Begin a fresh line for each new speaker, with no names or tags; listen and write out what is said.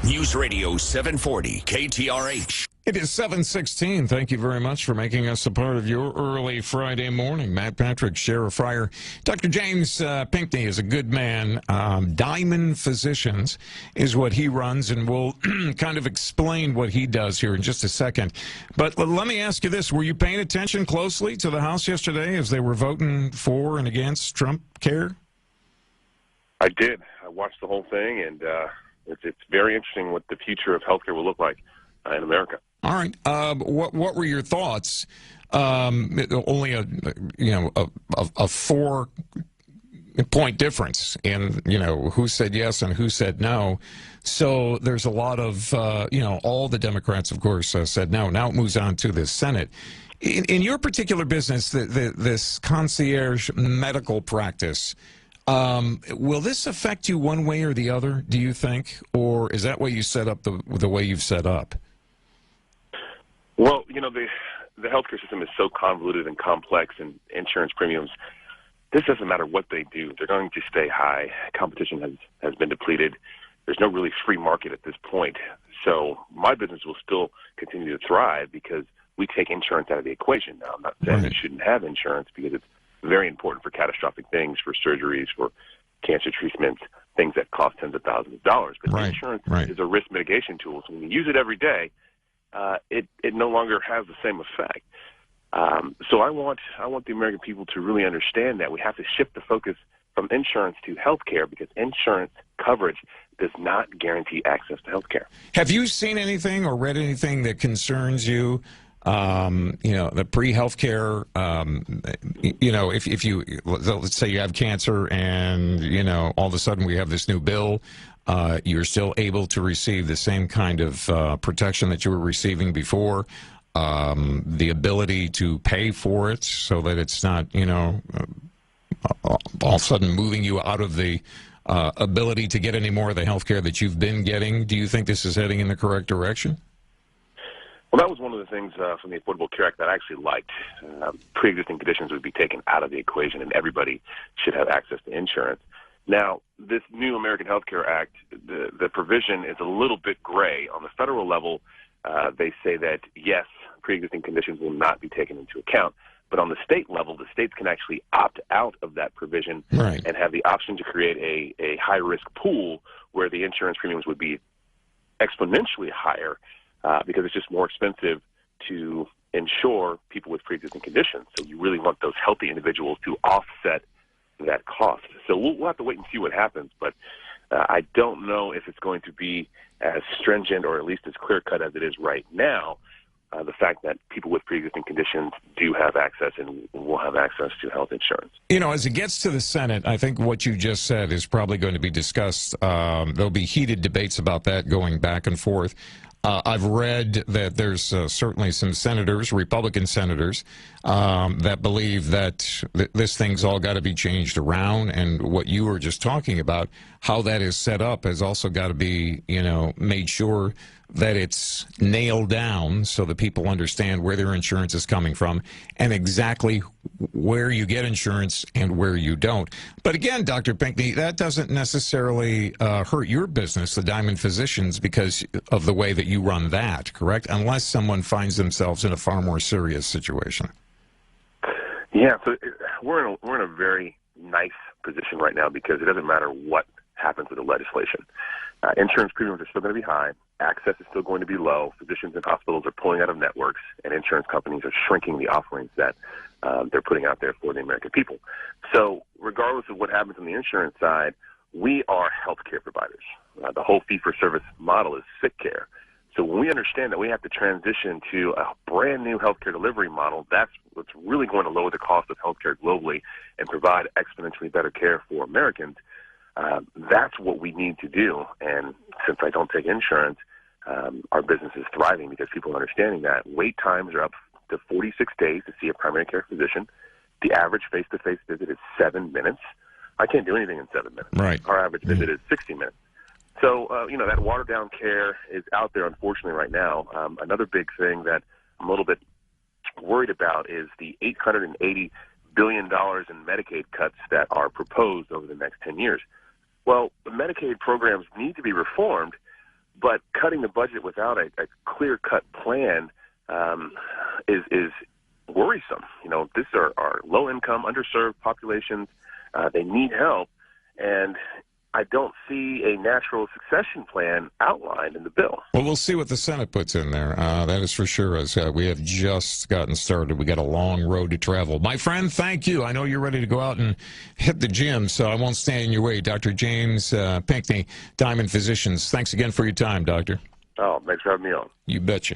News Radio 740 KTRH.
It is 7:16. Thank you very much for making us a part of your early Friday morning. Matt Patrick, Sheriff Fryer. Dr. James Pinkney is a good man. Diamond Physicians is what he runs, and we'll kind of explain what he does here in just a second. But let me ask you this. Were you paying attention closely to the House yesterday as they were voting for and against Trump care?
I did. I watched the whole thing, and it's very interesting what the future of healthcare will look like in America.
All right. What were your thoughts? Only a 4-point difference in who said yes and who said no. So there's a lot of all the Democrats, of course, said no. Now it moves on to the Senate. In your particular business, this concierge medical practice. Will this affect you one way or the other, do you think? Or is that why you set up the way you've set up?
Well, the healthcare system is so convoluted and complex, and insurance premiums, this doesn't matter what they do. They're going to stay high. Competition has been depleted. There's no really free market at this point. So my business will still continue to thrive because we take insurance out of the equation. Now, I'm not saying we shouldn't have insurance because it's very important for catastrophic things, for surgeries, for cancer treatments, things that cost tens of thousands of dollars. But insurance is a risk mitigation tool. So when you use it every day, it no longer has the same effect. So I want the American people to really understand that we have to shift the focus from insurance to health care because insurance coverage does not guarantee access to health care.
Have you seen anything or read anything that concerns you? The pre-health care, if you, let's say you have cancer and, all of a sudden we have this new bill, you're still able to receive the same kind of protection that you were receiving before, the ability to pay for it so that it's not, all of a sudden moving you out of the ability to get any more of the health care that you've been getting. Do you think this is heading in the correct direction?
Well, that was one of the things from the Affordable Care Act that I actually liked. Pre-existing conditions would be taken out of the equation, and everybody should have access to insurance. Now, this new American Health Care Act, the provision is a little bit gray. On the federal level, they say that, yes, pre-existing conditions will not be taken into account. But on the state level, the states can actually opt out of that provision and have the option to create a high-risk pool where the insurance premiums would be exponentially higher because it's just more expensive to insure people with pre-existing conditions. So you really want those healthy individuals to offset that cost. So we'll have to wait and see what happens, but I don't know if it's going to be as stringent or at least as clear-cut as it is right now. The fact that people with pre-existing conditions do have access and will have access to health insurance.
As it gets to the Senate, I think what you just said is probably going to be discussed. There'll be heated debates about that going back and forth. I've read that there's certainly some senators, Republican senators, that believe that this thing's all got to be changed around, and what you were just talking about, how that is set up, has also got to be, made sure that it's nailed down so that people understand where their insurance is coming from and exactly where you get insurance and where you don't. But again, Dr. Pinkney, that doesn't necessarily hurt your business, the Diamond Physicians, because of the way that you run that, correct? Unless someone finds themselves in a far more serious situation.
Yeah, so we're in a very nice position right now because it doesn't matter what happens with the legislation. Insurance premiums are still going to be high. Access is still going to be low. Physicians and hospitals are pulling out of networks, and insurance companies are shrinking the offerings that they're putting out there for the American people. So regardless of what happens on the insurance side, we are healthcare providers. The whole fee-for-service model is sick care. So when we understand that we have to transition to a brand-new healthcare delivery model, that's what's really going to lower the cost of healthcare globally and provide exponentially better care for Americans. That's what we need to do. And since I don't take insurance, our business is thriving because people are understanding that. Wait times are up to 46 days to see a primary care physician. The average face-to-face visit is 7 minutes. I can't do anything in 7 minutes.
Right.
Our average visit is 60 minutes. So, that watered-down care is out there, unfortunately, right now. Another big thing that I'm a little bit worried about is the $880 billion in Medicaid cuts that are proposed over the next 10 years. Well, the Medicaid programs need to be reformed, But cutting the budget without a clear-cut plan is worrisome. You know, these are low-income, underserved populations. They need help, and I don't see a natural succession plan outlined in the bill.
Well, we'll see what the Senate puts in there. That is for sure. As we have just gotten started, we got a long road to travel. My friend, thank you. I know you're ready to go out and hit the gym, so I won't stand in your way. Dr. James Pinkney, Diamond Physicians. Thanks again for your time, Doctor.
Oh, thanks for having me on.
You betcha.